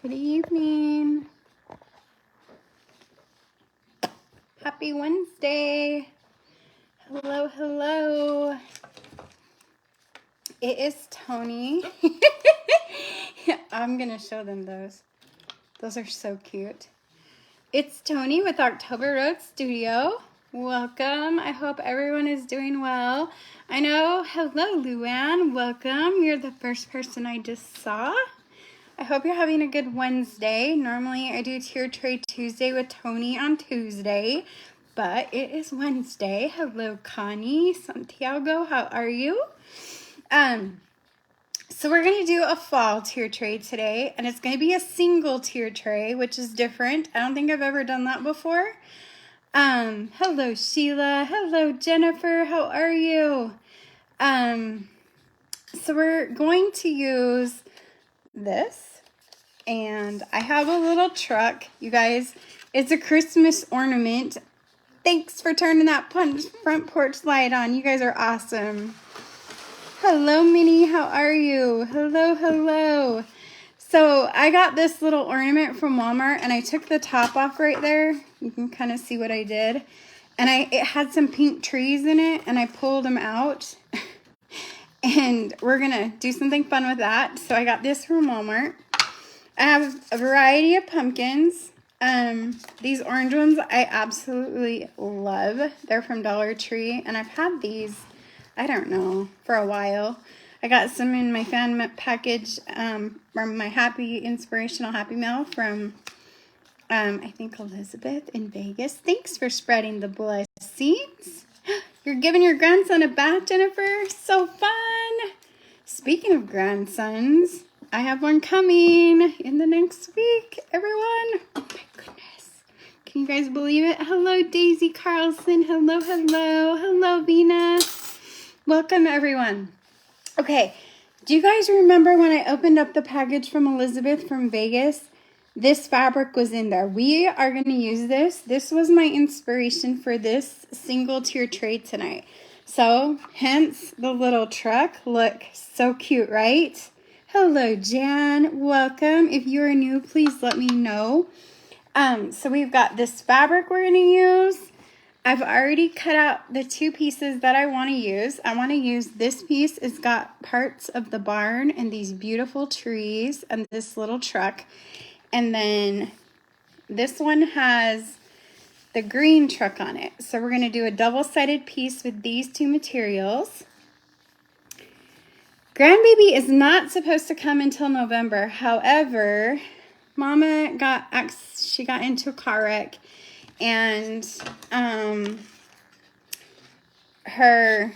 Good evening. Happy Wednesday. Hello, hello. It is Tony. I'm going to show them those. Those are so cute. It's Tony with October Road Studio. Welcome. I hope everyone is doing well. I know. Hello, Luann. Welcome. You're the first person I just saw. I hope you're having a good Wednesday. Normally I do Tier Tray Tuesday with Tony on Tuesday, but it is Wednesday. Hello, Connie. Santiago, how are you? So we're going to do a fall tier tray today, and it's going to be a single tier tray, which is different. I don't think I've ever done that before. Hello, Sheila. Hello, Jennifer. How are you? So we're going to use this, and I have a little truck. You guys, it's a Christmas ornament. Thanks for turning that front porch light on. You guys are awesome. Hello, Minnie. How are you? Hello, hello. So I got this little ornament from Walmart, and I took the top off right there. You can kind of see what I did. And it had some pink trees in it, and I pulled them out. And we're going to do something fun with that. So I got this from Walmart. I have a variety of pumpkins. These orange ones I absolutely love. They're from Dollar Tree, and I've had these, I don't know, for a while. I got some in my fan package from my inspirational happy mail from, I think, Elizabeth in Vegas. Thanks for spreading the blessings. You're giving your grandson a bath, Jennifer? So fun. Speaking of grandsons, I have one coming in the next week, everyone. Oh my goodness. Can you guys believe it? Hello, Daisy Carlson. Hello, hello. Hello, Vina. Welcome, everyone. Okay, do you guys remember when I opened up the package from Elizabeth from Vegas? This fabric was in there. We are going to use this. This was my inspiration for this single tier tray tonight. So, hence the little truck. Look, so cute, right? Hello, Jan. Welcome. If you are new, please let me know. So we've got this fabric we're going to use. I've already cut out the two pieces that I want to use. I want to use this piece. It's got parts of the barn and these beautiful trees and this little truck. And then this one has the green truck on it. So we're going to do a double-sided piece with these two materials. Grandbaby is not supposed to come until November. However, Mama got into a car wreck, and her,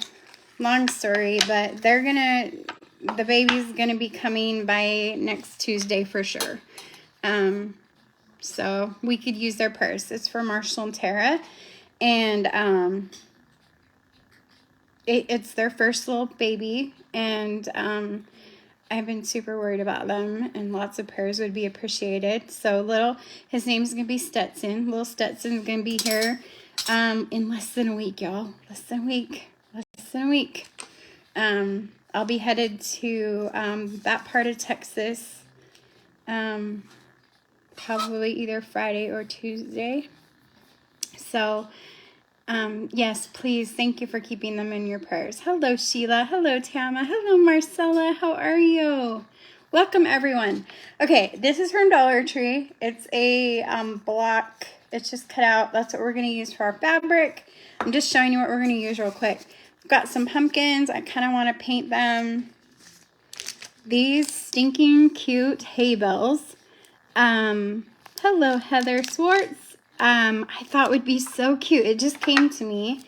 long story, but the baby's gonna be coming by next Tuesday for sure. So we could use their purse. It's for Marshall and Tara, and it's their first little baby, and I've been super worried about them, and lots of prayers would be appreciated. So his name's gonna be Stetson. Little Stetson's gonna be here in less than a week, y'all. Less than a week. I'll be headed to that part of Texas probably either Friday or Tuesday. So yes, please, thank you for keeping them in your prayers. Hello, Sheila. Hello, Tama. Hello, Marcella. How are you? Welcome, everyone. Okay, this is from Dollar Tree. It's a block. It's just cut out. That's what we're going to use for our fabric. I'm just showing you what we're going to use real quick. We've got some pumpkins. I kind of want to paint them. These stinking cute hay bales. Hello, Heather Swartz. I thought would be so cute. It just came to me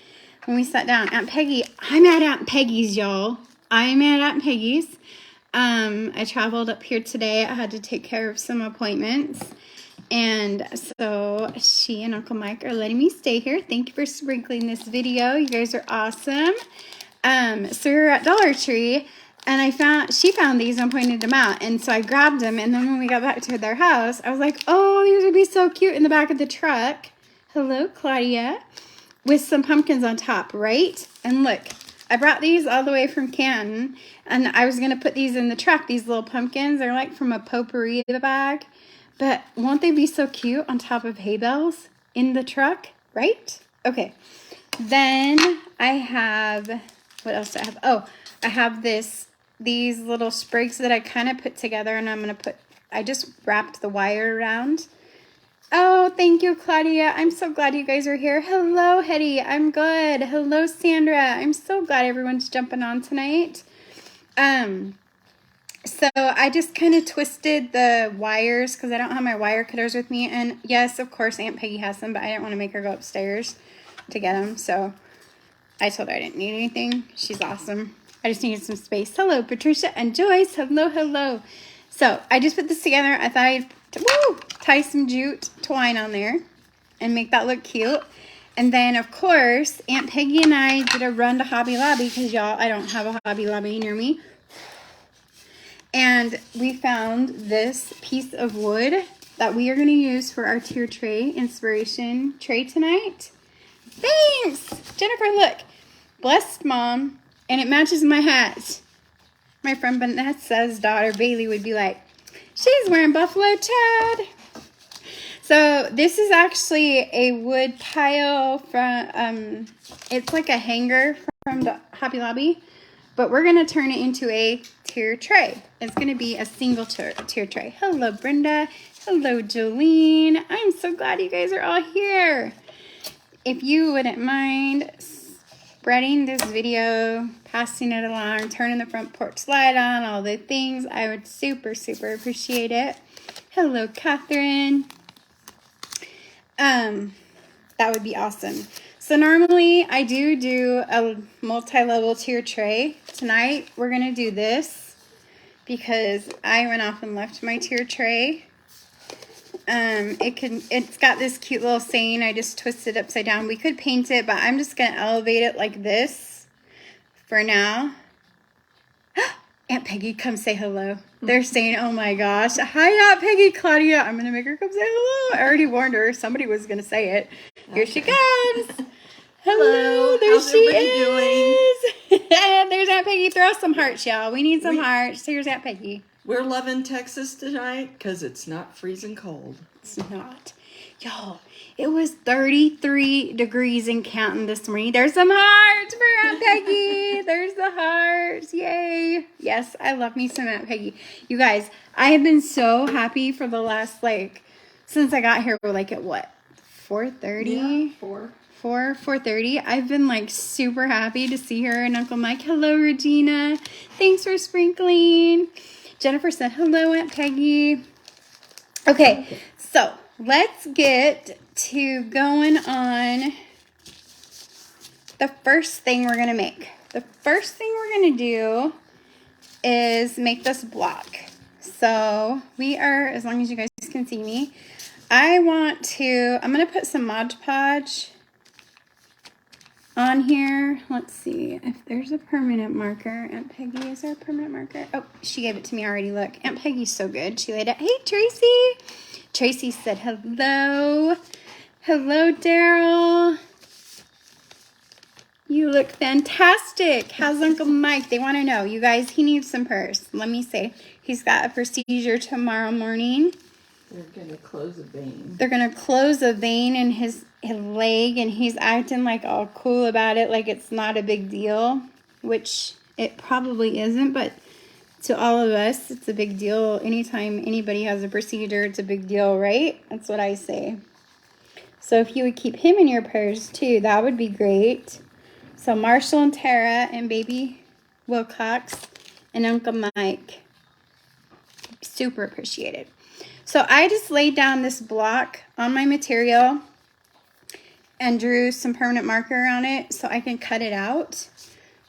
when we sat down. Aunt Peggy, I'm at Aunt Peggy's, y'all. I'm at Aunt Peggy's. I traveled up here today. I had to take care of some appointments. And so she and Uncle Mike are letting me stay here. Thank you for sprinkling this video. You guys are awesome. So we were at Dollar Tree, and she found these and pointed them out. And so I grabbed them, and then when we got back to their house, I was like, oh, these would be so cute in the back of the truck. Hello, Claudia. With some pumpkins on top, right? And look, I brought these all the way from Canton, and I was going to put these in the truck. These little pumpkins, they're like from a potpourri bag. But won't they be so cute on top of hay bales in the truck, right? Okay. Then I have, what else do I have? Oh, I have these little sprigs that I kind of put together, and I just wrapped the wire around. Oh, thank you, Claudia. I'm so glad you guys are here. Hello, Hetty. I'm good. Hello, Sandra. I'm so glad everyone's jumping on tonight. So I just kind of twisted the wires because I don't have my wire cutters with me. And yes, of course, Aunt Peggy has them, but I didn't want to make her go upstairs to get them. So I told her I didn't need anything. She's awesome. I just needed some space. Hello, Patricia and Joyce. Hello, hello. So I just put this together. I thought I'd tie some jute twine on there and make that look cute. And then, of course, Aunt Peggy and I did a run to Hobby Lobby because, y'all, I don't have a Hobby Lobby near me. And we found this piece of wood that we are going to use for our tier tray inspiration tray tonight. Thanks! Jennifer, look. Blessed Mom. And it matches my hat. My friend Vanessa's daughter, Bailey, would be like, she's wearing Buffalo Chad. So this is actually a wood pile from, it's like a hanger from the Hobby Lobby. But we're going to turn it into a tier tray. It's going to be a single tier tray. Hello, Brenda. Hello, Jolene. I'm so glad you guys are all here. If you wouldn't mind spreading this video, passing it along, turning the front porch light on, all the things, I would super, super appreciate it. Hello, Catherine. That would be awesome. So normally I do a multi-level tier tray. Tonight we're going to do this because I went off and left my tier tray. It's got this cute little saying. I just twisted it upside down. We could paint it, but I'm just going to elevate it like this for now. Aunt Peggy, come say hello. They're saying, oh my gosh. Hi, Aunt Peggy. Claudia, I'm going to make her come say hello. I already warned her. Somebody was going to say it. Here she comes. Hello. There How's she is. Doing? There's Aunt Peggy. Throw some hearts, y'all. We need some hearts. Here's Aunt Peggy. We're loving Texas tonight because it's not freezing cold. It's not. Y'all, it was 33 degrees in Canton this morning. There's some hearts for Aunt Peggy. There's the hearts. Yay. Yes, I love me some Aunt Peggy. You guys, I have been so happy for the last, since I got here, we're at what? 4:30? Yeah, 4:30. I've been super happy to see her and Uncle Mike. Hello, Regina. Thanks for sprinkling. Jennifer said, hello, Aunt Peggy. Okay, so let's get to going on the first thing we're going to make. The first thing we're going to do is make this block. So we are, as long as you guys can see me, I'm going to put some Mod Podge on here. Let's see if there's a permanent marker. Aunt Peggy, is there a permanent marker? Oh, she gave it to me already. Look, Aunt Peggy's so good. She laid it. Hey, Tracy. Tracy said hello. Hello, Daryl. You look fantastic. How's Uncle Mike? They want to know. You guys, he needs some purse. Let me say. He's got a procedure tomorrow morning. They're going to close a vein. They're going to close a vein in his leg, and he's acting all cool about it, like it's not a big deal, which it probably isn't, but to all of us, it's a big deal. Anytime anybody has a procedure, it's a big deal, right? That's what I say. So if you would keep him in your prayers too, that would be great. So Marshall and Tara and baby Wilcox and Uncle Mike, super appreciated. So I just laid down this block on my material and drew some permanent marker on it so I can cut it out.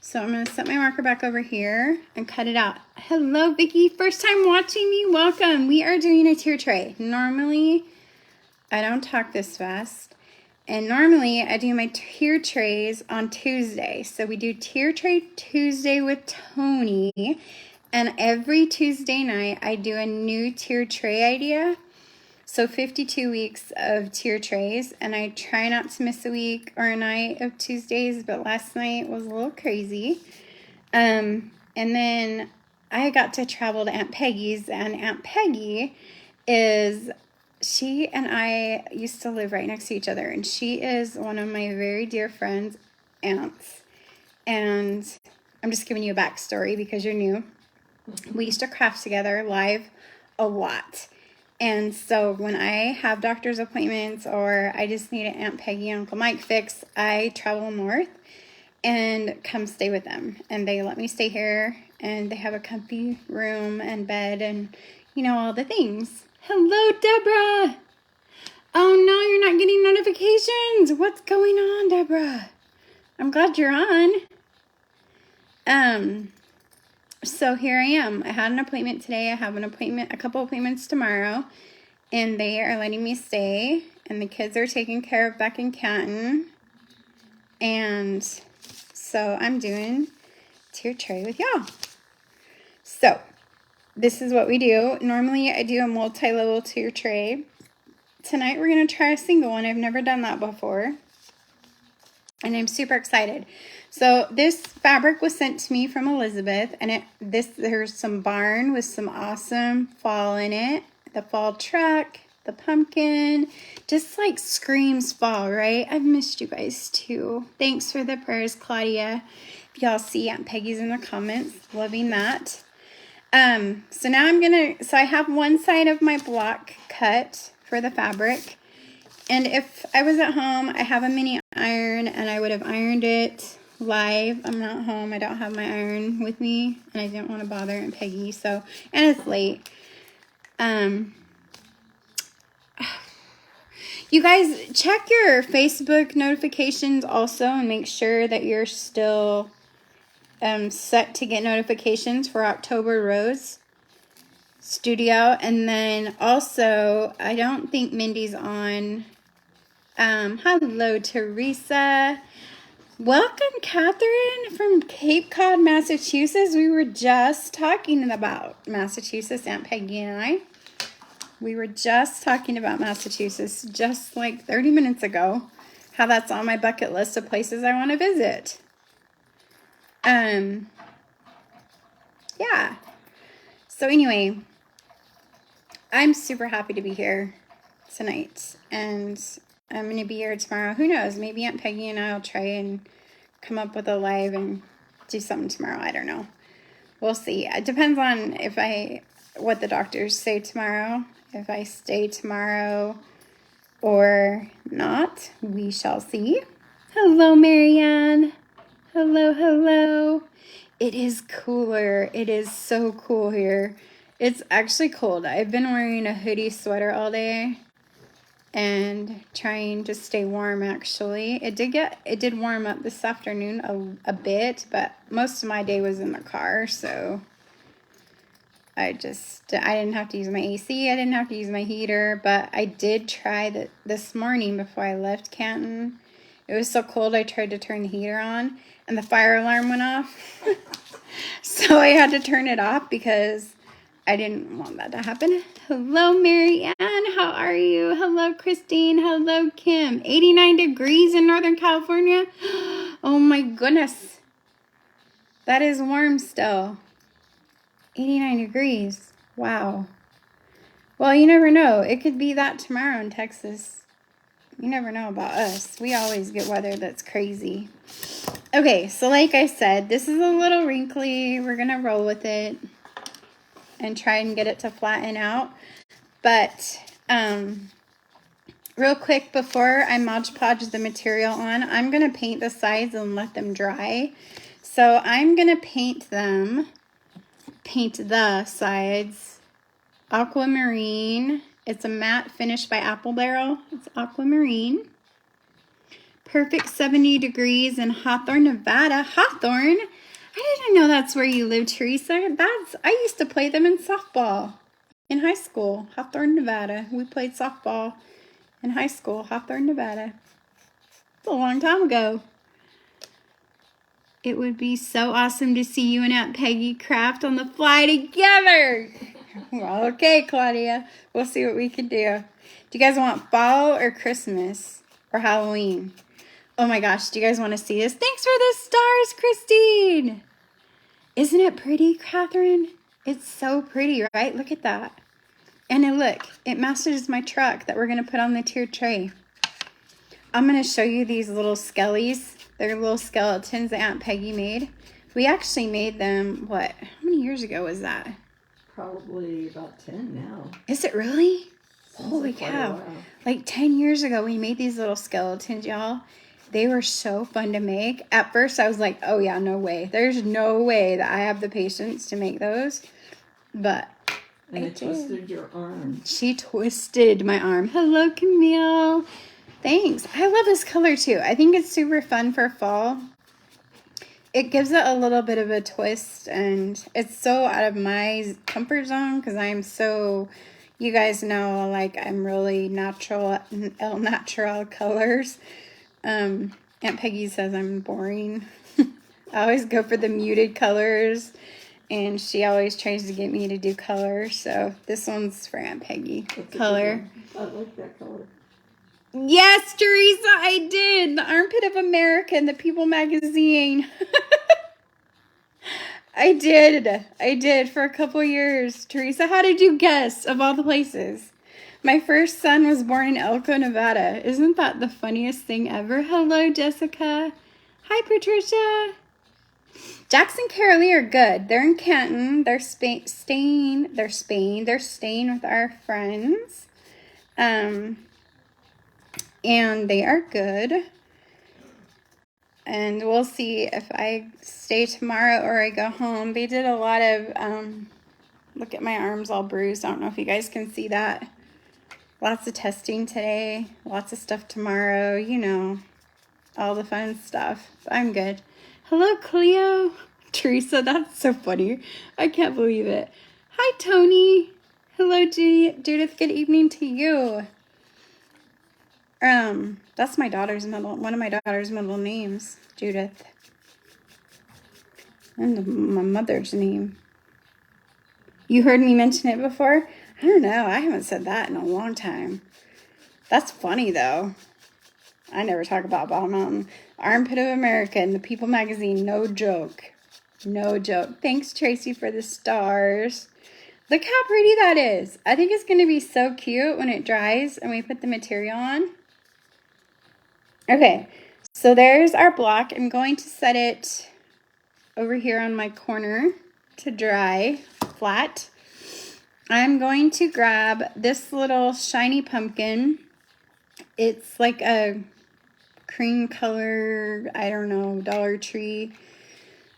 So I'm going to set my marker back over here and cut it out. Hello, Vicki. First time watching me. Welcome. We are doing a tier tray. Normally, I don't talk this fast. And normally, I do my tier trays on Tuesday. So we do tier tray Tuesday with Tony. And every Tuesday night, I do a new tier tray idea. So 52 weeks of tier trays, and I try not to miss a week or a night of Tuesdays, but last night was a little crazy. And then I got to travel to Aunt Peggy's, and Aunt Peggy she and I used to live right next to each other, and she is one of my very dear friends' aunts. And I'm just giving you a backstory because you're new. We used to craft together live a lot. And so when I have doctor's appointments or I just need an Aunt Peggy and Uncle Mike fix, I travel north and come stay with them. And they let me stay here, and they have a comfy room and bed and, all the things. Hello, Deborah. Oh, no, you're not getting notifications. What's going on, Deborah? I'm glad you're on. So here I am. I had an appointment today. I have a couple appointments tomorrow, and they are letting me stay, and the kids are taken care of back in Canton. And so I'm doing tier tray with y'all. So this is what we do. Normally I do a multi-level tier tray. Tonight we're going to try a single one. I've never done that before, and I'm super excited. So this fabric was sent to me from Elizabeth, and there's some barn with some awesome fall in it. The fall truck, the pumpkin, just like screams fall, right? I've missed you guys too. Thanks for the prayers, Claudia. If y'all see Aunt Peggy's in the comments, loving that. So now so I have one side of my block cut for the fabric. And if I was at home, I have a mini iron, and I would have ironed it live. I'm not home. I don't have my iron with me, and I didn't want to bother Aunt Peggy. And it's late. You guys, check your Facebook notifications also, and make sure that you're still set to get notifications for October Rose Studio. And then also, I don't think Mindy's on. Hello, Teresa. Welcome, Catherine from Cape Cod, Massachusetts. We were just talking about Massachusetts, Aunt Peggy and I. We were just talking about Massachusetts just like 30 minutes ago. How that's on my bucket list of places I want to visit. Yeah. So anyway, I'm super happy to be here tonight, and I'm going to be here tomorrow. Who knows? Maybe Aunt Peggy and I will try and come up with a live and do something tomorrow. I don't know. We'll see. It depends on what the doctors say tomorrow. If I stay tomorrow or not, we shall see. Hello, Marianne. Hello, hello. It is cooler. It is so cool here. It's actually cold. I've been wearing a hoodie sweater all day and trying to stay warm, actually. It did warm up this afternoon a bit, but most of my day was in the car, so I didn't have to use my AC. I didn't have to use my heater, but I did try this morning before I left Canton. It was so cold, I tried to turn the heater on, and the fire alarm went off. So I had to turn it off because I didn't want that to happen. Hello, Mary Ann. How are you? Hello, Christine. Hello, Kim. 89 degrees in Northern California. Oh, my goodness. That is warm still. 89 degrees. Wow. Well, you never know. It could be that tomorrow in Texas. You never know about us. We always get weather that's crazy. Okay, so like I said, this is a little wrinkly. We're going to roll with it and try and get it to flatten out. But real quick, before I Mod Podge the material on, I'm going to paint the sides and let them dry. So I'm going to paint the sides aquamarine. It's a matte finish by Apple Barrel. It's aquamarine. Perfect 70 degrees in Hawthorne, Nevada. Hawthorne? I didn't know that's where you live, Teresa. I used to play them in softball in high school. Hawthorne, Nevada. We played softball in high school. Hawthorne, Nevada. It's a long time ago. It would be so awesome to see you and Aunt Peggy craft on the fly together. Well, okay, Claudia. We'll see what we can do. Do you guys want fall or Christmas or Halloween? Oh my gosh, do you guys want to see this? Thanks for the stars, Christine. Isn't it pretty, Catherine? It's so pretty, right? Look at that. And then look, it matches my truck that we're going to put on the tiered tray. I'm going to show you these little skellies. They're little skeletons that Aunt Peggy made. We actually made them, what? How many years ago was that? Probably about 10 now. Is it really? Sounds Holy like quite a cow. while. Like 10 years ago, we made these little skeletons, y'all. They were so fun to make. At first, I was like, oh yeah, no way. There's no way that I have the patience to make those. But And I it did. twisted your arm. She twisted my arm. Hello, Camille. Thanks. I love this color too. I think it's super fun for fall. It gives it a little bit of a twist, and it's so out of my comfort zone because I'm so, you guys know, like I'm really natural, el natural colors. Aunt Peggy says I'm boring. I always go for the muted colors, and she always tries to get me to do colors. So this one's for Aunt Peggy. That's a good Color. one. I like that color. Yes, Teresa, I did. The Armpit of America in the People magazine. I did for a couple years. Teresa, how did you guess of all the places? My first son was born in Elko, Nevada. Isn't that the funniest thing ever? Hello, Jessica. Hi, Patricia. Jackson Carolee are good. They're in Canton. They're staying with our friends. And they are good. And we'll see if I stay tomorrow or I go home. They did a lot of, look at my arms all bruised. I don't know if you guys can see that. Lots of testing today. Lots of stuff tomorrow. You know, all the fun stuff. I'm good. Hello, Cleo. Teresa, that's so funny. I can't believe it. Hi, Tony. Hello, Judith. Good evening to you. That's my daughter's one of my daughter's middle names, Judith. And my mother's name. You heard me mention it before? I don't know. I haven't said that in a long time. That's funny, though. I never talk about Bottle Mountain. Armpit of America in the People magazine. No joke. No joke. Thanks, Tracy, for the stars. Look how pretty that is. I think it's going to be so cute when it dries and we put the material on. Okay, so there's our block. I'm going to set it over here on my corner to dry flat. I'm going to grab this little shiny pumpkin. It's like a cream color, I don't know, Dollar Tree,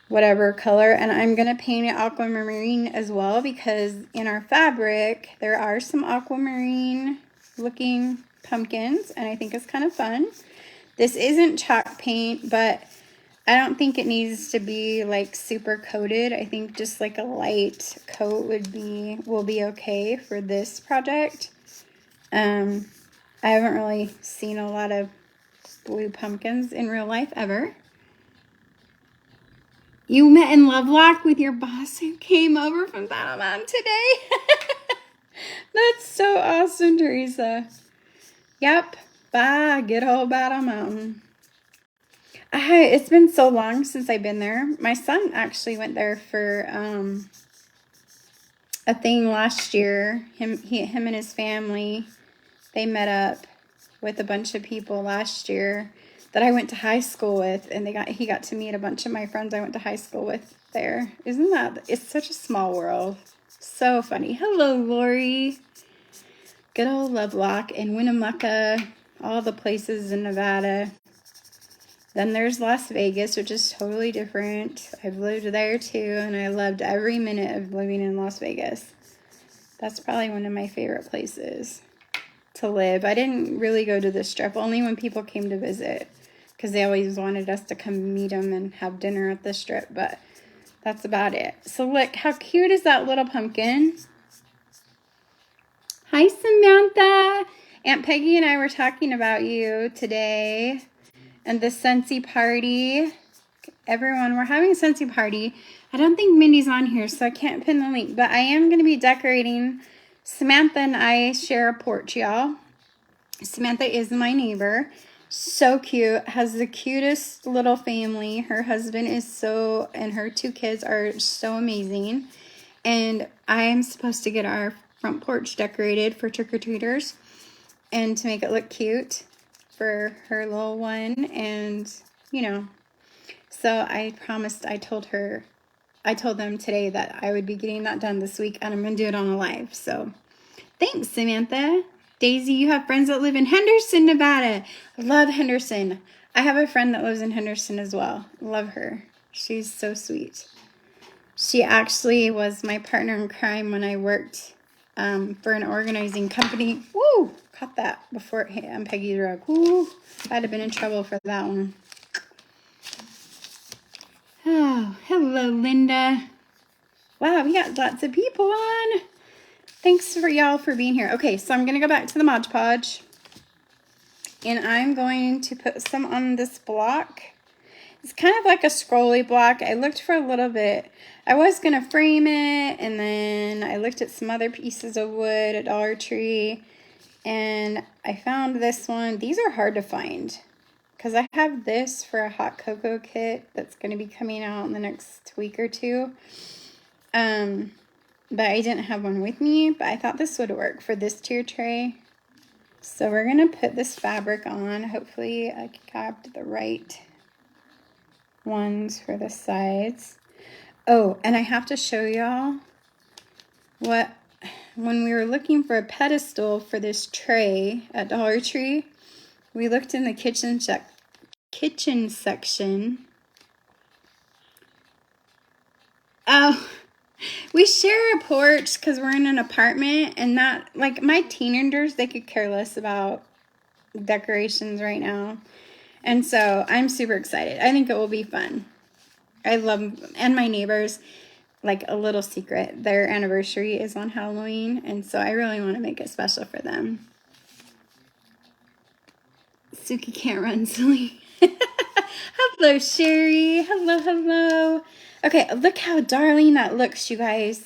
whatever color. And I'm going to paint it aquamarine as well because in our fabric, there are some aquamarine looking pumpkins. And I think it's kind of fun. This isn't chalk paint, but I don't think it needs to be like super coated. I think just like a light coat will be okay for this project. I haven't really seen a lot of blue pumpkins in real life ever. You met in Lovelock with your boss who came over from Battle Mountain today. That's so awesome, Teresa. Yep. Bye, good old Battle Mountain. It's been so long since I've been there. My son actually went there for a thing last year. Him and his family, they met up with a bunch of people last year that I went to high school with, and he got to meet a bunch of my friends I went to high school with there. It's such a small world. So funny. Hello, Lori. Good old Lovelock and Winnemucca. All the places in Nevada. Then there's Las Vegas, which is totally different. I've lived there too, and I loved every minute of living in Las Vegas. That's probably one of my favorite places to live. I didn't really go to the Strip, only when people came to visit, because they always wanted us to come meet them and have dinner at the Strip, but that's about it. So look, how cute is that little pumpkin? Hi, Samantha. Aunt Peggy and I were talking about you today and the Scentsy party. everyone. We're having a Scentsy party. I don't think Mindy's on here, so I can't pin the link. But I am going to be decorating. Samantha and I share a porch, y'all. Samantha is my neighbor. So cute. Has the cutest little family. Her husband is so, and her 2 kids are so amazing. And I am supposed to get our front porch decorated for trick-or-treaters and to make it look cute for her little one. And, you know, so I promised, I told them today that I would be getting that done this week, and I'm going to do it on a live. So thanks, Samantha. Daisy, you have friends that live in Henderson, Nevada. I love Henderson. I have a friend that lives in Henderson as well. Love her. She's so sweet. She actually was my partner in crime when I worked for an organizing company. Woo! Caught that before it hit Aunt Peggy's rug. Woo! I'd have been in trouble for that one. Oh, hello, Linda. Wow, we got lots of people on. Thanks for y'all for being here. Okay, so I'm going to go back to the Mod Podge. And I'm going to put some on this block. It's kind of like a scrolly block. I looked for a little bit. I was going to frame it, and then I looked at some other pieces of wood at Dollar Tree, and I found this one. These are hard to find because I have this for a hot cocoa kit that's going to be coming out in the next week or two. But I didn't have one with me, but I thought this would work for this tier tray. So we're going to put this fabric on. Hopefully I grabbed the right ones for the sides. Oh, and I have to show y'all when we were looking for a pedestal for this tray at Dollar Tree, we looked in the kitchen section. Oh, we share a porch because we're in an apartment, and that, like, my teenagers, they could care less about decorations right now. And so I'm super excited. I think it will be fun. I love, and my neighbors, like, a little secret, their anniversary is on Halloween, and so I really want to make it special for them. Suki can't run, silly. Hello, Sherry. Hello, hello. Okay, look how darling that looks, you guys.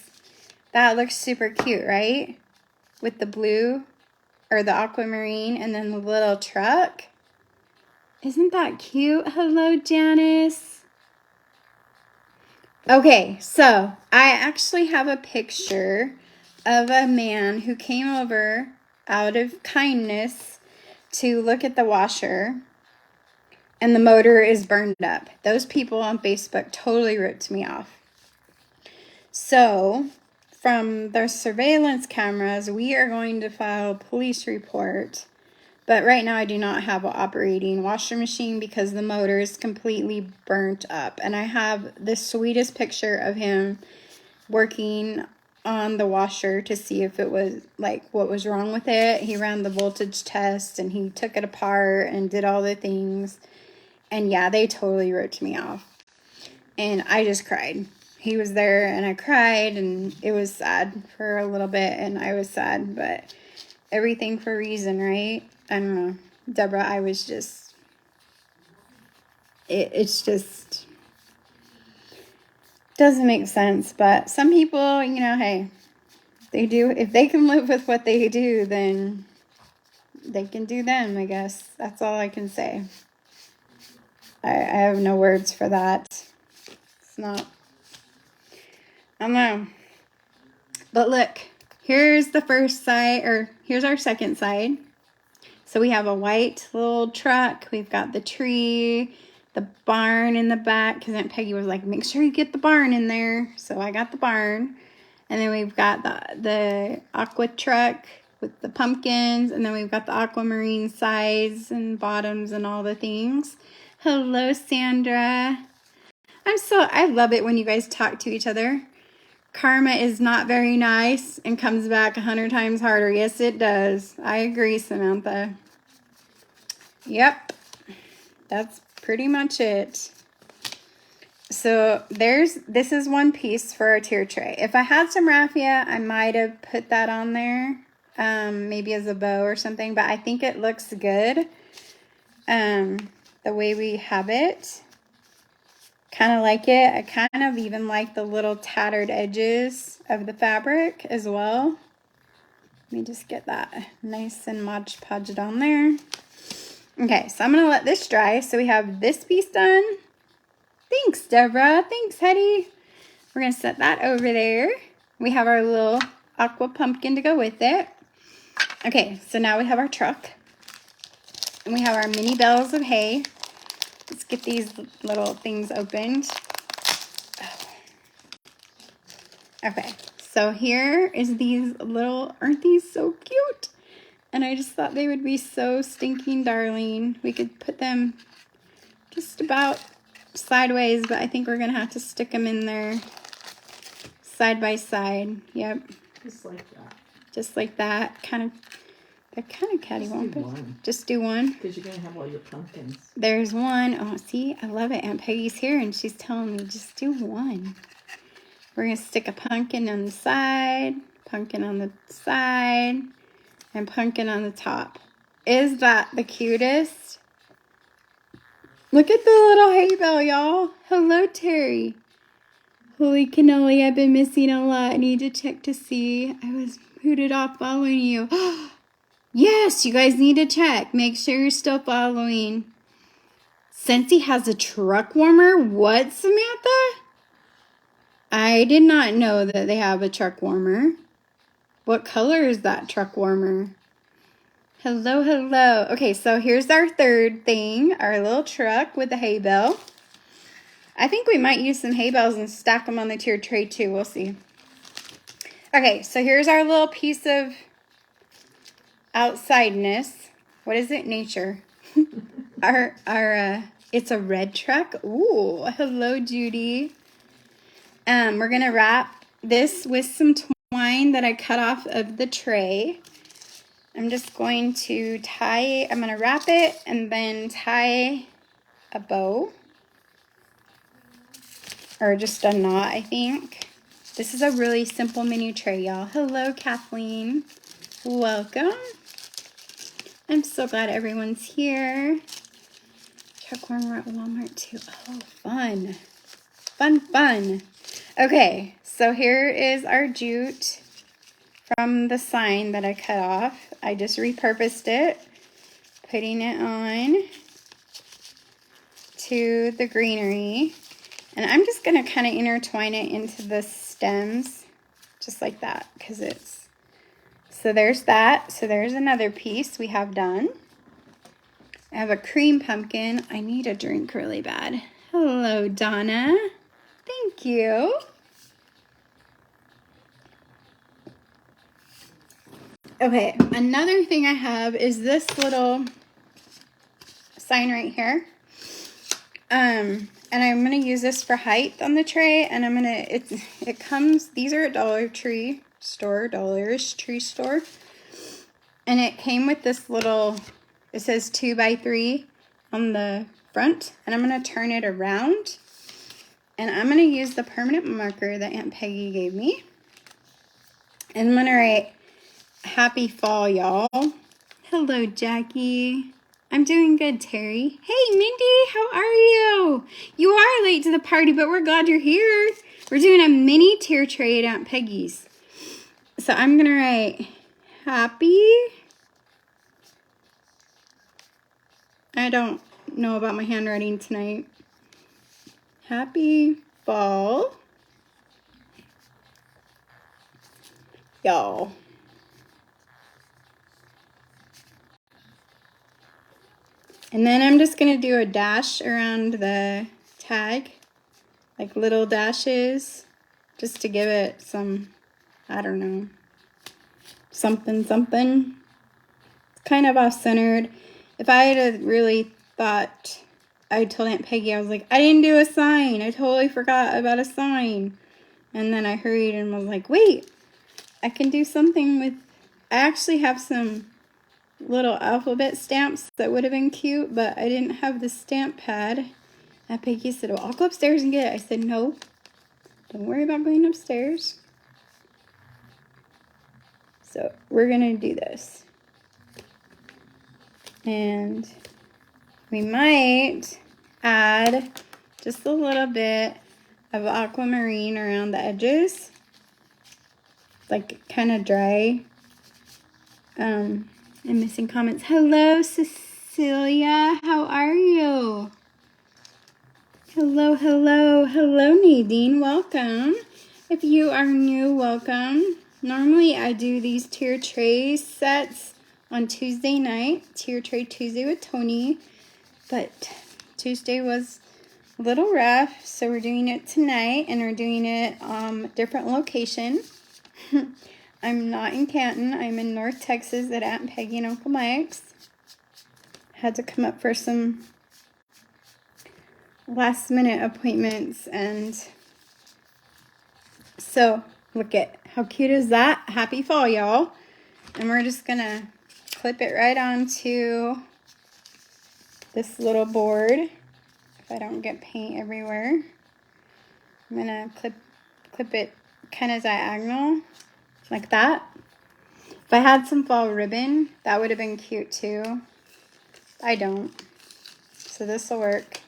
That looks super cute, right? With the blue, or the aquamarine, and then the little truck. Isn't that cute? Hello, Janice. Okay, so I actually have a picture of a man who came over out of kindness to look at the washer, and the motor is burned up. Those people on Facebook totally ripped me off. So, from the surveillance cameras, we are going to file a police report. But right now I do not have an operating washer machine because the motor is completely burnt up. And I have the sweetest picture of him working on the washer to see if it was, like, what was wrong with it. He ran the voltage test and he took it apart and did all the things. And yeah, they totally ripped me off. And I just cried. He was there and I cried, and it was sad for a little bit, and I was sad, but everything for a reason, right? I don't know. Deborah, I was just, it's just, doesn't make sense. But some people, you know, hey, they do, if they can live with what they do, then they can do them, I guess. That's all I can say. I have no words for that. It's not, I don't know. But look, here's the first side, or here's our second side. So we have a white little truck. We've got the tree, the barn in the back, because Aunt Peggy was like, make sure you get the barn in there. So I got the barn. And then we've got the aqua truck with the pumpkins. And then we've got the aquamarine sides and bottoms and all the things. Hello, Sandra. I love it when you guys talk to each other. Karma is not very nice and comes back 100 times harder. Yes, it does. I agree, Samantha. Yep. That's pretty much it. So this is one piece for our tier tray. If I had some raffia, I might have put that on there. Maybe as a bow or something, but I think it looks good. The way we have it. kind of like it. I kind of even like the little tattered edges of the fabric as well. Let me just get that nice and Mod Podged on there. Okay, so I'm going to let this dry. So we have this piece done. Thanks, Deborah. Thanks, Hetty. We're going to set that over there. We have our little aqua pumpkin to go with it. Okay, so now we have our truck. And we have our mini bales of hay. Let's get these little things opened. Okay, so here is these little, aren't these so cute? And I just thought they would be so stinking darling. We could put them just about sideways, but I think we're gonna have to stick them in there side by side. Yep. Just like that. Just like that. They're kind of cattywampus. Just do one. Because you're gonna have all your pumpkins. There's one. Oh, see, I love it. Aunt Peggy's here and she's telling me just do one. We're gonna stick a pumpkin on the side, pumpkin on the side, and pumpkin on the top. Is that the cutest? Look at the little hay bale, y'all. Hello, Terry. Holy cannoli, I've been missing a lot. I need to check to see. I was booted off following you. Yes, you guys need to check. Make sure you're still following. Scentsy has a truck warmer? What, Samantha? I did not know that they have a truck warmer. What color is that truck warmer? Hello, hello. Okay, so here's our third thing, our little truck with the hay bale. I think we might use some hay bales and stack them on the tiered tray too. We'll see. Okay, so here's our little piece of outsideness. What is it? Nature. It's a red truck. Ooh, hello, Judy. We're gonna wrap this with some twine that I cut off of the tray. I'm just going to I'm gonna wrap it and then tie a bow. Or just a knot, I think. This is a really simple mini tray, y'all. Hello, Kathleen. Welcome. I'm so glad everyone's here. Truck warmer at Walmart too. Oh, fun. Fun, fun. Okay, so here is our jute from the sign that I cut off. I just repurposed it, putting it on to the greenery. And I'm just going to kind of intertwine it into the stems, just like that, because it's... So there's that. So there's another piece we have done. I have a cream pumpkin. I need a drink really bad. Hello, Donna. Thank you. Okay, another thing I have is this little sign right here. And I'm going to use this for height on the tray, and I'm going to, it comes, these are at Dollar Tree store, Dollar's Tree Store, and it came with this little, it says 2x3 on the front, and I'm going to turn it around, and I'm going to use the permanent marker that Aunt Peggy gave me, and I'm going to write, Happy Fall, y'all. Hello, Jackie. I'm doing good, Terry. Hey, Mindy, how are you? You are late to the party, but we're glad you're here. We're doing a mini tier tray at Aunt Peggy's. So I'm going to write happy. I don't know about my handwriting tonight. Happy fall, y'all. And then I'm just going to do a dash around the tag, like little dashes, just to give it some, I don't know, something. It's kind of off-centered. If I had really thought, I told Aunt Peggy, I was like, I didn't do a sign. I totally forgot about a sign. And then I hurried and was like, wait, I can do something with, I actually have some little alphabet stamps that would have been cute, but I didn't have the stamp pad. And Peggy said, well, I'll go upstairs and get it. I said, no, don't worry about going upstairs. So we're going to do this. And we might add Just a little bit of aquamarine around the edges. Like kind of dry. I'm missing comments. Hello, Cecilia. How are you? Hello, hello, hello, Nadine. Welcome. If you are new, welcome. Normally, I do these tier tray sets on Tuesday night. Tier tray Tuesday with Tony. But Tuesday was a little rough, so we're doing it tonight, and we're doing it different location. I'm not in Canton. I'm in North Texas at Aunt Peggy and Uncle Mike's. Had to come up for some last minute appointments, and so look at how cute is that. Happy fall, y'all. And we're just gonna clip it right onto this little board if I don't get paint everywhere. I'm gonna clip it kind of diagonal like that. If I had some fall ribbon, that would have been cute too. I don't, so this will work.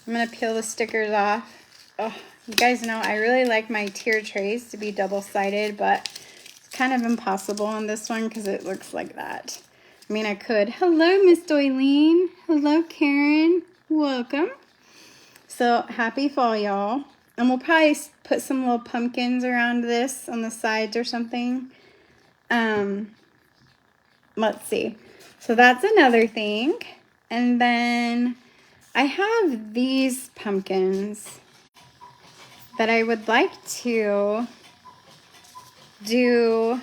I'm going to peel the stickers off. Oh, you guys know I really like my tier trays to be double-sided, but it's kind of impossible on this one because it looks like that. I mean, I could. Hello, Miss Doylene. Hello, Karen. Welcome. So, happy fall, y'all. And we'll probably put some little pumpkins around this on the sides or something. Let's see. So, that's another thing. And then I have these pumpkins that I would like to do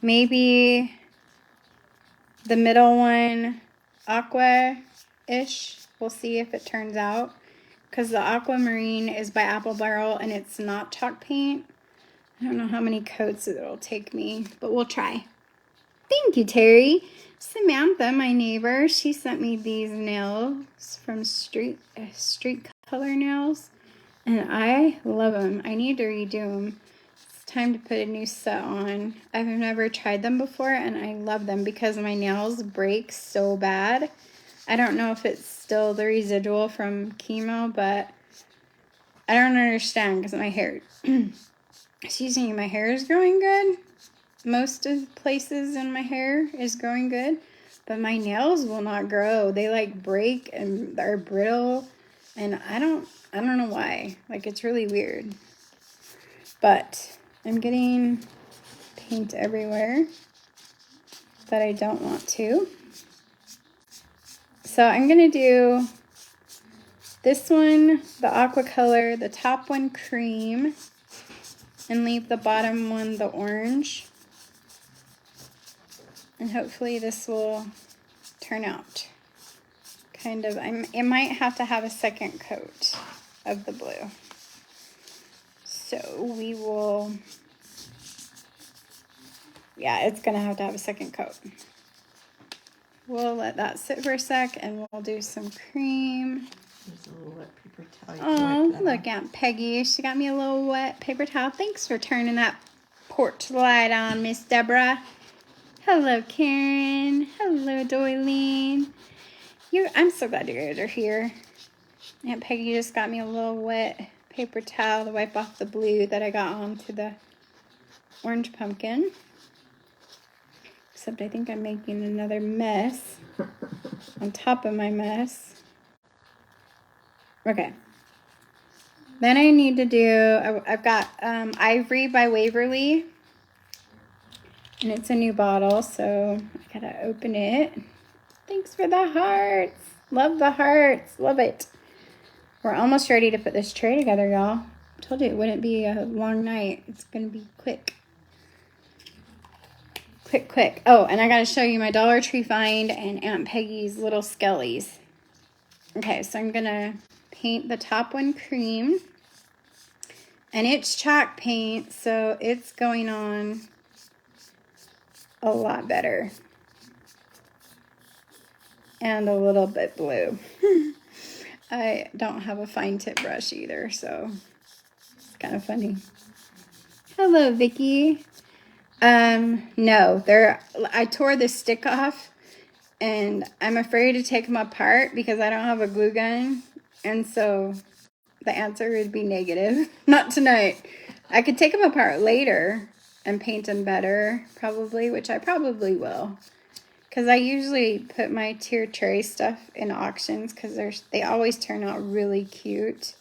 maybe the middle one aqua-ish. We'll see if it turns out, because the aquamarine is by Apple Barrel and it's not chalk paint. I don't know how many coats it'll take me, but we'll try. Thank you, Terry. Samantha, my neighbor, she sent me these nails from Street Color Nails, and I love them. I need to redo them. It's time to put a new set on. I've never tried them before, and I love them because my nails break so bad. I don't know if it's still the residual from chemo, but I don't understand because my hair, excuse me, my hair is growing good. Most of the places in my hair is growing good, but my nails will not grow. They like break and are brittle, and I don't know why. Like, it's really weird. But I'm getting paint everywhere that I don't want to. So I'm gonna do this one, the aqua color, the top one cream, and leave the bottom one the orange. And hopefully this will turn out kind of, it might have to have a second coat of the blue. So we will, yeah, it's gonna have to have a second coat. We'll let that sit for a sec and we'll do some cream. There's a little wet paper towel. Oh, look, Aunt Peggy. She got me a little wet paper towel. Thanks for turning that porch light on, Miss Deborah. Hello, Karen. Hello, Doylene. I'm so glad you guys are here. Aunt Peggy just got me a little wet paper towel to wipe off the blue that I got onto the orange pumpkin. Except I think I'm making another mess on top of my mess. Okay. Then I need to do, I've got Ivory by Waverly. And it's a new bottle, so I gotta open it. Thanks for the hearts. Love the hearts. Love it. We're almost ready to put this tray together, y'all. I told you it wouldn't be a long night. It's gonna be quick. Quick. Oh, and I gotta show you my Dollar Tree find and Aunt Peggy's little skellies. Okay, so I'm gonna paint the top one cream. And it's chalk paint, so it's going on a lot better. And a little bit blue. I don't have a fine tip brush either, so it's kind of funny. Hello, Vicky. No, I tore the stick off and I'm afraid to take them apart because I don't have a glue gun. And so the answer would be negative. Not tonight. I could take them apart later and paint them better, probably, which I probably will. Because I usually put my tier tray stuff in auctions because they always turn out really cute.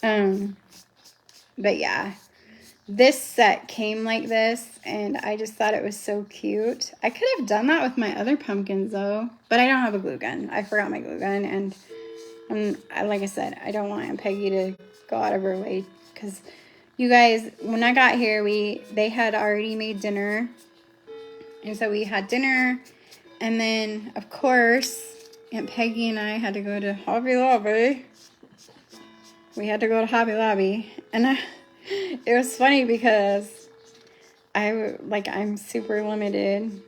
But yeah, this set came like this, and I just thought it was so cute. I could have done that with my other pumpkins, though, but I don't have a glue gun. I forgot my glue gun, and like I said, I don't want Aunt Peggy to go out of her way, because you guys, when I got here, they had already made dinner, and so we had dinner, and then, of course, Aunt Peggy and I had to go to Hobby Lobby. We had to go to Hobby Lobby, and it was funny because I'm super limited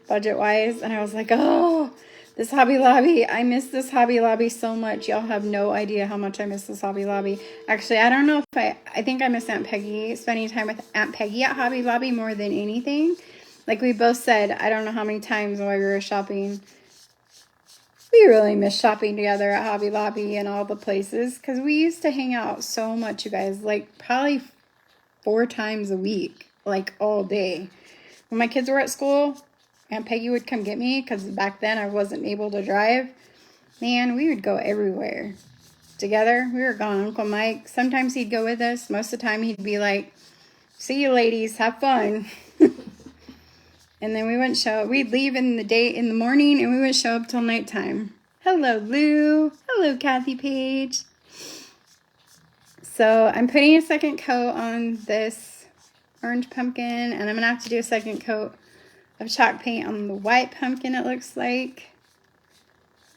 budget-wise, and I was like, oh, this Hobby Lobby, I miss this Hobby Lobby so much. Y'all have no idea how much I miss this Hobby Lobby. Actually, I don't know if I think I miss Aunt Peggy, spending time with Aunt Peggy at Hobby Lobby more than anything. Like we both said, I don't know how many times while we were shopping, we really miss shopping together at Hobby Lobby and all the places, because we used to hang out so much, you guys, like probably 4 times a week, like all day. When my kids were at school, Aunt Peggy would come get me because back then I wasn't able to drive. Man, we would go everywhere together. We were gone. Uncle Mike, sometimes he'd go with us. Most of the time he'd be like, see you ladies, have fun. And then we wouldn't show up. We'd leave in the morning, and we wouldn't show up till nighttime. Hello, Lou. Hello, Kathy Page. So I'm putting a second coat on this orange pumpkin, and I'm going to have to do a second coat of chalk paint on the white pumpkin, it looks like.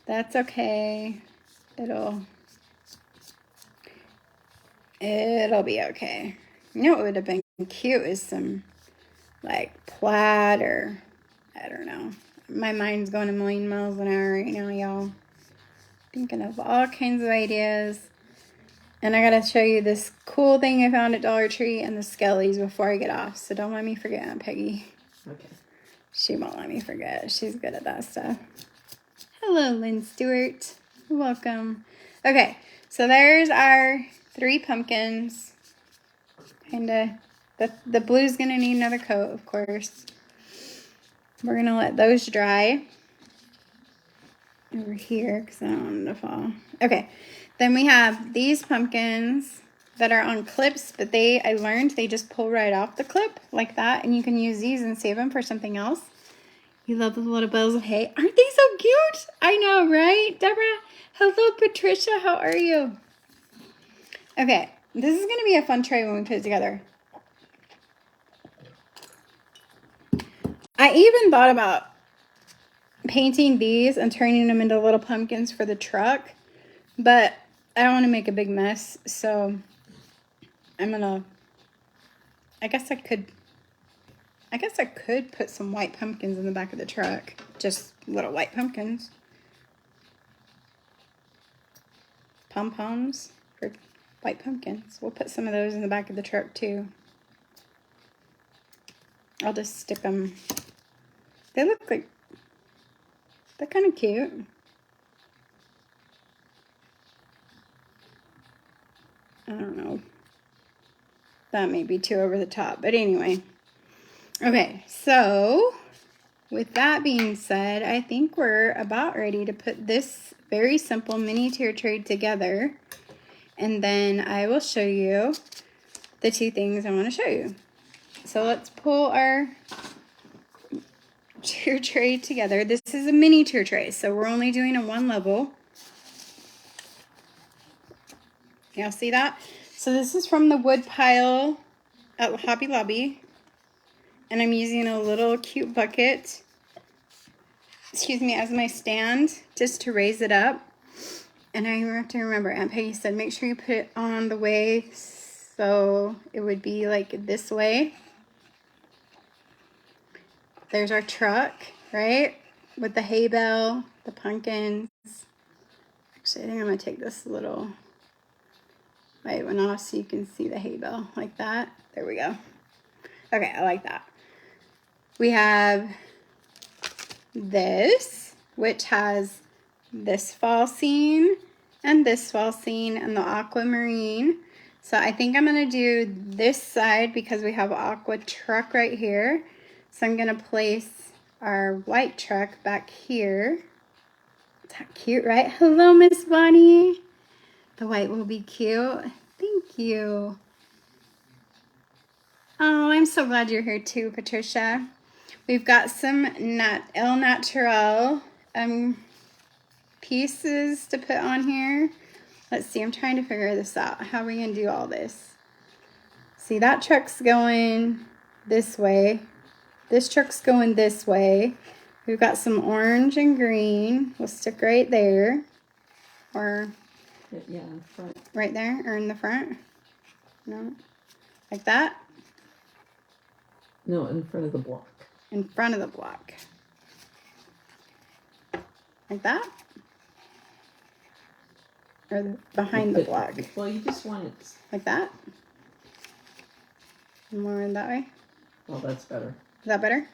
That's okay. It'll be okay. You know what would have been cute is some, like, plaid or, I don't know. My mind's going a million miles an hour right now, y'all. Thinking of all kinds of ideas. And I gotta show you this cool thing I found at Dollar Tree and the Skellies before I get off. So don't let me forget Aunt Peggy. Okay. She won't let me forget. She's good at that stuff. Hello, Lynn Stewart. Welcome. Okay, so there's our 3 pumpkins. Kinda. The blue's gonna need another coat, of course. We're gonna let those dry over here because I don't want them to fall. Okay, then we have these pumpkins that are on clips, but I learned they just pull right off the clip like that, and you can use these and save them for something else. You love the little bales of hay. Aren't they so cute? I know, right? Deborah? Hello, Patricia. How are you? Okay, this is going to be a fun tray when we put it together. I even thought about painting these and turning them into little pumpkins for the truck, but I don't want to make a big mess, so I guess I could put some white pumpkins in the back of the truck. Just little white pumpkins. Pom-poms for white pumpkins. We'll put some of those in the back of the truck too. I'll just stick them. They look like, they're kind of cute. I don't know. That may be too over the top, but anyway. Okay, so with that being said, I think we're about ready to put this very simple mini tier tray together. And then I will show you the 2 things I want to show you. So let's pull our tier tray together. This is a mini tier tray, so we're only doing a 1 level. Y'all see that? So this is from the wood pile at Hobby Lobby. And I'm using a little cute bucket, as my stand, just to raise it up. And I have to remember, Aunt Peggy said, make sure you put it on the way so it would be like this way. There's our truck, right? With the hay bale, the pumpkins. Actually, I think I'm going to take this little white one off so you can see the hay bale like that. There we go. Okay, I like that. We have this, which has this fall scene and this fall scene and the aquamarine. So I think I'm going to do this side because we have aqua truck right here. So I'm going to place our white truck back here. Is that cute, right? Hello, Miss Bonnie. The white will be cute. Thank you. Oh, I'm so glad you're here too, Patricia. We've got some El Natural pieces to put on here. Let's see, I'm trying to figure this out. How are we going to do all this? See, that truck's going this way. This truck's going this way. We've got some orange and green. We'll stick right there. Or Yeah, in front. right there, or in the front. No, like that. No, in front of the block. In front of the block. Like that? Or behind the block? Well, you just want it. Like that? More in that way? Well, that's better. Is that better?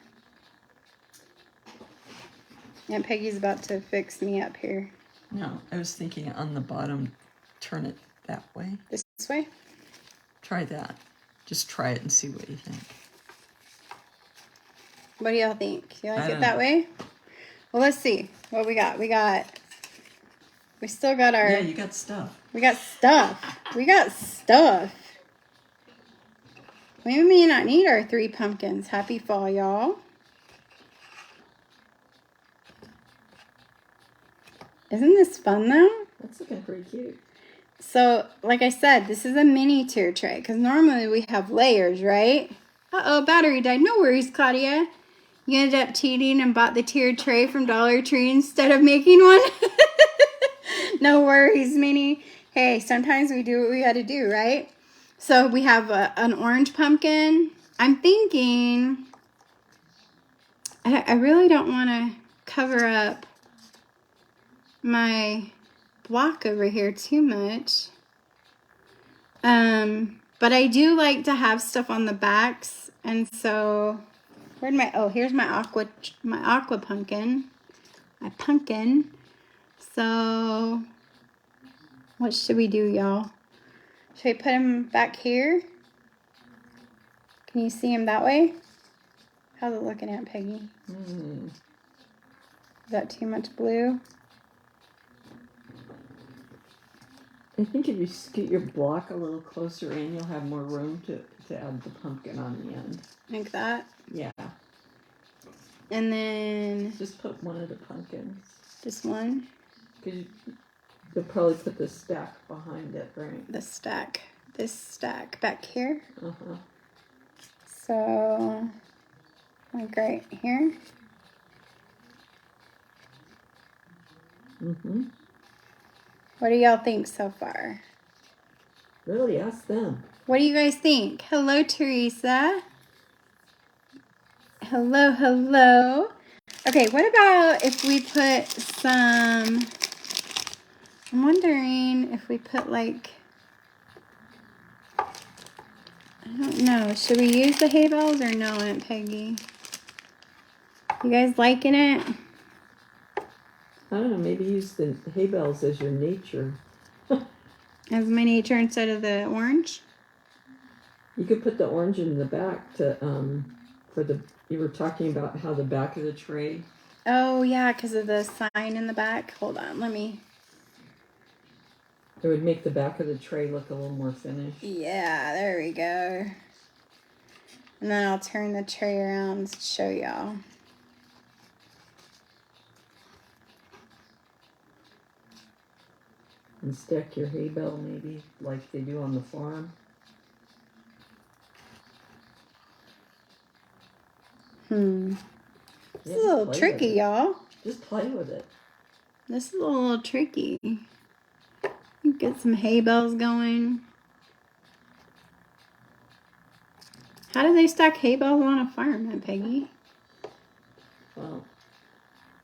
Aunt Peggy's about to fix me up here. No, I was thinking on the bottom, turn it that way. This way? Try that. Just try it and see what you think. What do y'all think? You like I it don't that know. way? Well, let's see what we got. We still got our... Yeah, you got stuff. We got stuff. We got stuff. We may not need our 3 pumpkins. Happy fall, y'all. Isn't this fun, though? That's looking pretty cute. So, like I said, this is a mini tier tray. Because normally we have layers, right? Uh-oh, battery died. No worries, Claudia. You ended up cheating and bought the tiered tray from Dollar Tree instead of making one. No worries, Minnie. Hey, sometimes we do what we got to do, right? So we have an orange pumpkin. I'm thinking, I really don't want to cover up my block over here too much. But I do like to have stuff on the backs, and so here's my aqua pumpkin. My pumpkin. So what should we do, y'all? Should we put him back here? Can you see him that way? How's it looking, Aunt Peggy? Is that too much blue? I think if you scoot your block a little closer in, you'll have more room to add the pumpkin on the end. Like that? Yeah. And then Just put one of the pumpkins. just one? Because you'll probably put the stack behind it, right? This stack back here. Uh-huh. So, like right here. Mm-hmm. What do y'all think so far? Really, ask them. What do you guys think? Hello, Teresa. Hello, hello. Okay, what about if we put some... I'm wondering if we put like... I don't know. Should we use the hay bales or no, Aunt Peggy? You guys liking it? I don't know, maybe use the hay bales as your nature. As my nature instead of the orange? You could put the orange in the back to, you were talking about how the back of the tray. Oh, yeah, because of the sign in the back. Hold on, let me... It would make the back of the tray look a little more finished. Yeah, there we go. And then I'll turn the tray around to show y'all. And stack your hay bale maybe, like they do on the farm. This Yeah, is a little tricky, y'all. Just play with it. This is a little tricky. Get some hay bales going. How do they stack hay bales on a farm, Aunt Peggy? Well,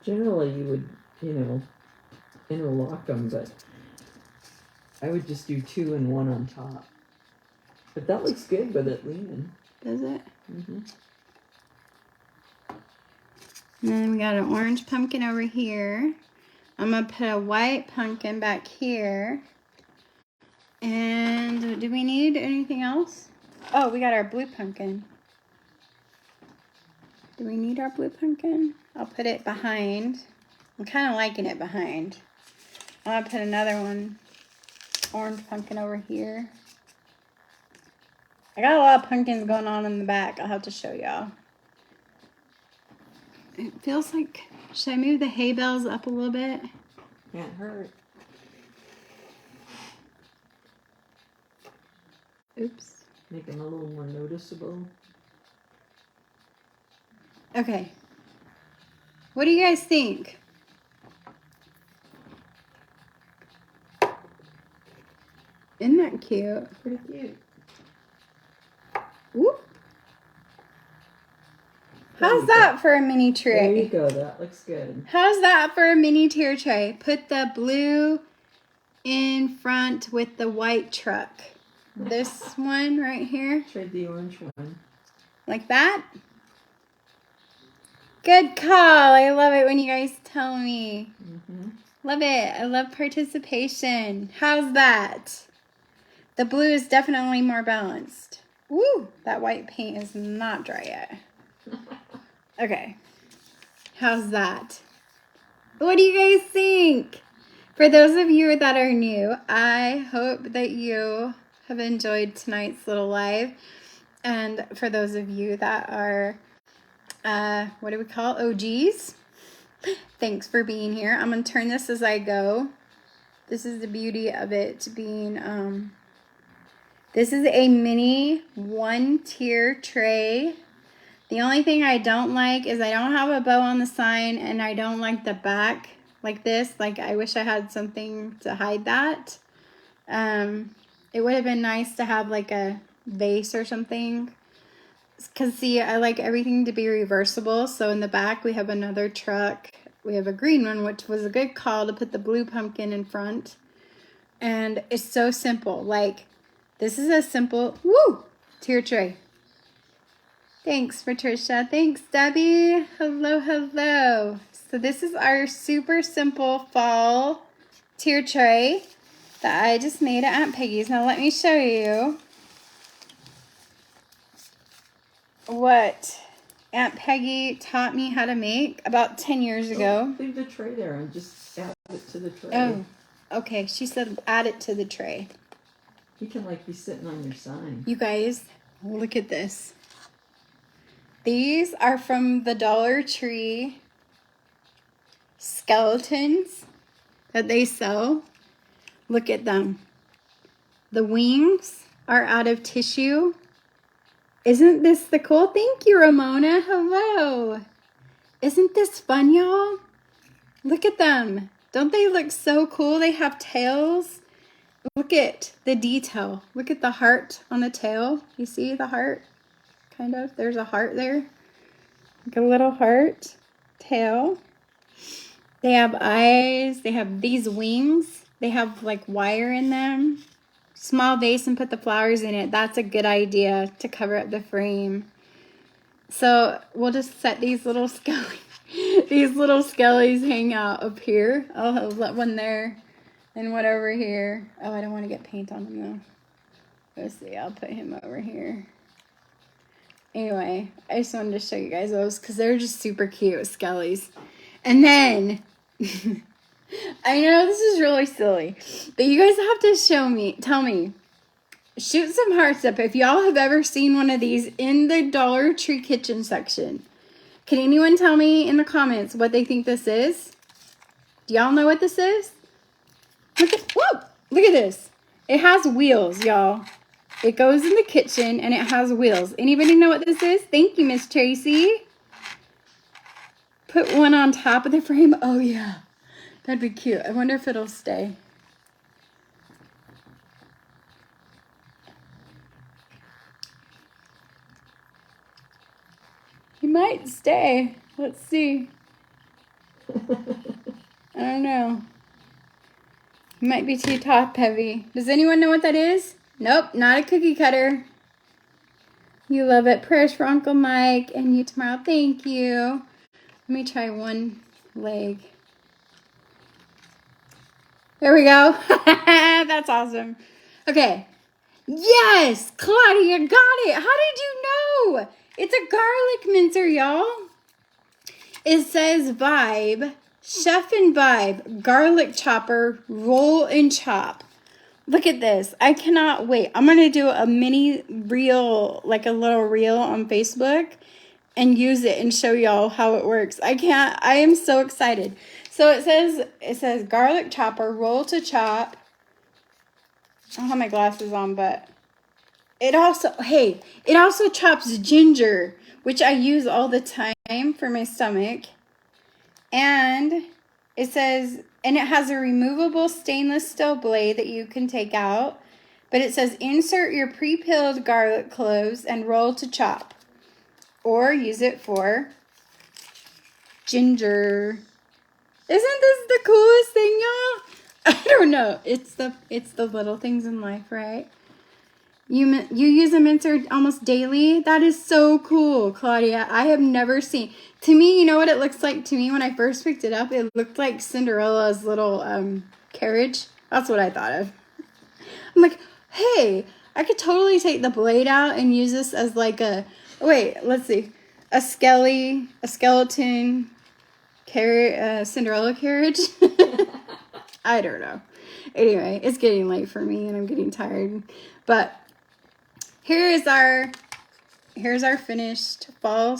generally you would, interlock them, but I would just do 2 and 1 on top. But that looks good with it leaning. Does it? Mm-hmm. And then we got an orange pumpkin over here. I'm going to put a white pumpkin back here. And do we need anything else? Oh, we got our blue pumpkin. Do we need our blue pumpkin? I'll put it behind. I'm kind of liking it behind. I'll put another one, orange pumpkin over here. I got a lot of pumpkins going on in the back. I'll have to show y'all. It feels like, should I move the hay bales up a little bit? Can't hurt. Oops. Make them a little more noticeable. Okay. What do you guys think? Isn't that cute? Pretty cute. Whoop. How's that for a mini tray? There you go. That looks good. How's that for a mini tier tray? Put the blue in front with the white truck. This one right here. Trade the orange one. Like that? Good call. I love it when you guys tell me. Love it. I love participation. How's that? The blue is definitely more balanced. Woo! That white paint is not dry yet. Okay. How's that? What do you guys think? For those of you that are new, I hope that you have enjoyed tonight's little live. And for those of you that are, what do we call OGs? Thanks for being here. I'm going to turn this as I go. This is the beauty of it being, this is a mini 1-tier tray. The only thing I don't like is I don't have a bow on the sign, and I don't like the back like this. Like, I wish I had something to hide that. It would have been nice to have like a vase or something. Because see, I like everything to be reversible. So in the back we have another truck. We have a green one, which was a good call to put the blue pumpkin in front. And it's so simple. Like, this is a simple, tier tray. Thanks, Patricia. Thanks, Debbie. Hello, hello. So this is our super simple fall tier tray that I just made at Aunt Peggy's. Now let me show you what Aunt Peggy taught me how to make about 10 years ago. Leave the tray there and just add it to the tray. Oh, okay. She said add it to the tray. You can like be sitting on your sign. You guys, look at this. These are from the Dollar Tree skeletons that they sell. Look at them. The wings are out of tissue. Isn't this the cool? Thank you, Ramona. Hello. Isn't this fun, y'all? Look at them. Don't they look so cool? They have tails. Look at the detail. Look at the heart on the tail. You see the heart? Kind of. There's a heart there. Like a little heart. Tail. They have eyes. They have these wings. They have like wire in them. Small vase and put the flowers in it. That's a good idea to cover up the frame. So we'll just set these little skellies hang out up here. I'll let one there and one over here. Oh, I don't want to get paint on them though. Let's see. I'll put him over here. Anyway, I just wanted to show you guys those because they're just super cute skellies. And then I know this is really silly, but you guys have to tell me, shoot some hearts up if y'all have ever seen one of these in the Dollar Tree kitchen section. Can anyone tell me in the comments what they think this is? Do y'all know what this is? Look at this. It has wheels, y'all. It goes in the kitchen and it has wheels. Anybody know what this is? Thank you, Miss Tracy. Put one on top of the frame. Oh, yeah. That'd be cute. I wonder if it'll stay. He might stay. Let's see. I don't know. He might be too top heavy. Does anyone know what that is? Nope, not a cookie cutter. You love it. Prayers for Uncle Mike and you tomorrow. Thank you. me try one leg. There we go. That's awesome. Okay. Yes, Claudia got it. How did you know? It's a garlic mincer, y'all. It says Vibe, Chef and Vibe, garlic chopper, roll and chop. Look at this. I cannot wait. I'm going to do a mini reel, like a little reel on Facebook and use it and show y'all how it works. I am so excited. So it says garlic chopper, roll to chop. I don't have my glasses on, but it also chops ginger, which I use all the time for my stomach. And it has a removable stainless steel blade that you can take out. But it says insert your pre-peeled garlic cloves and roll to chop. Or use it for ginger. Isn't this the coolest thing, y'all? I don't know. It's the little things in life, right? You use a mincer almost daily? That is so cool, Claudia. I have never seen. To me, you know what it looks like to me when I first picked it up? It looked like Cinderella's little carriage. That's what I thought of. I'm like, hey, I could totally take the blade out and use this as like a skeleton Cinderella carriage. I don't know. Anyway, it's getting late for me and I'm getting tired. But here's our finished fall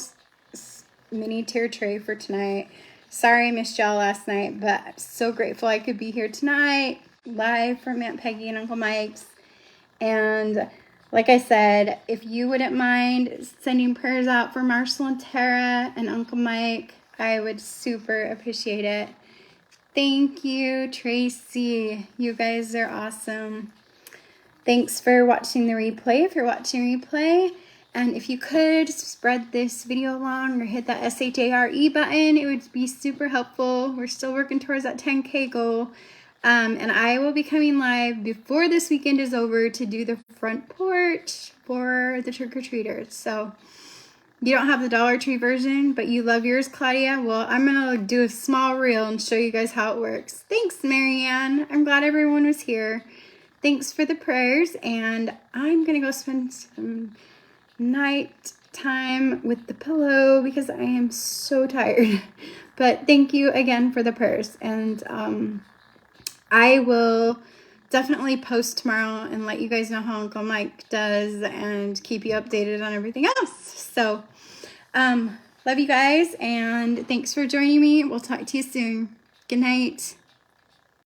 mini tier tray for tonight. Sorry I missed y'all last night, but I'm so grateful I could be here tonight, live from Aunt Peggy and Uncle Mike's. And like I said, if you wouldn't mind sending prayers out for Marshall and Tara and Uncle Mike, I would super appreciate it. Thank you, Tracy. You guys are awesome. Thanks for watching the replay, if you're watching replay. And if you could spread this video along or hit that SHARE button, it would be super helpful. We're still working towards that 10K goal. And I will be coming live before this weekend is over to do the front porch for the trick-or-treaters. So you don't have the Dollar Tree version, but you love yours, Claudia. Well, I'm going to do a small reel and show you guys how it works. Thanks, Marianne. I'm glad everyone was here. Thanks for the prayers, and I'm going to go spend some night time with the pillow because I am so tired. But thank you again for the prayers, and I will definitely post tomorrow and let you guys know how Uncle Mike does and keep you updated on everything else. So, love you guys, and thanks for joining me. We'll talk to you soon. Good night.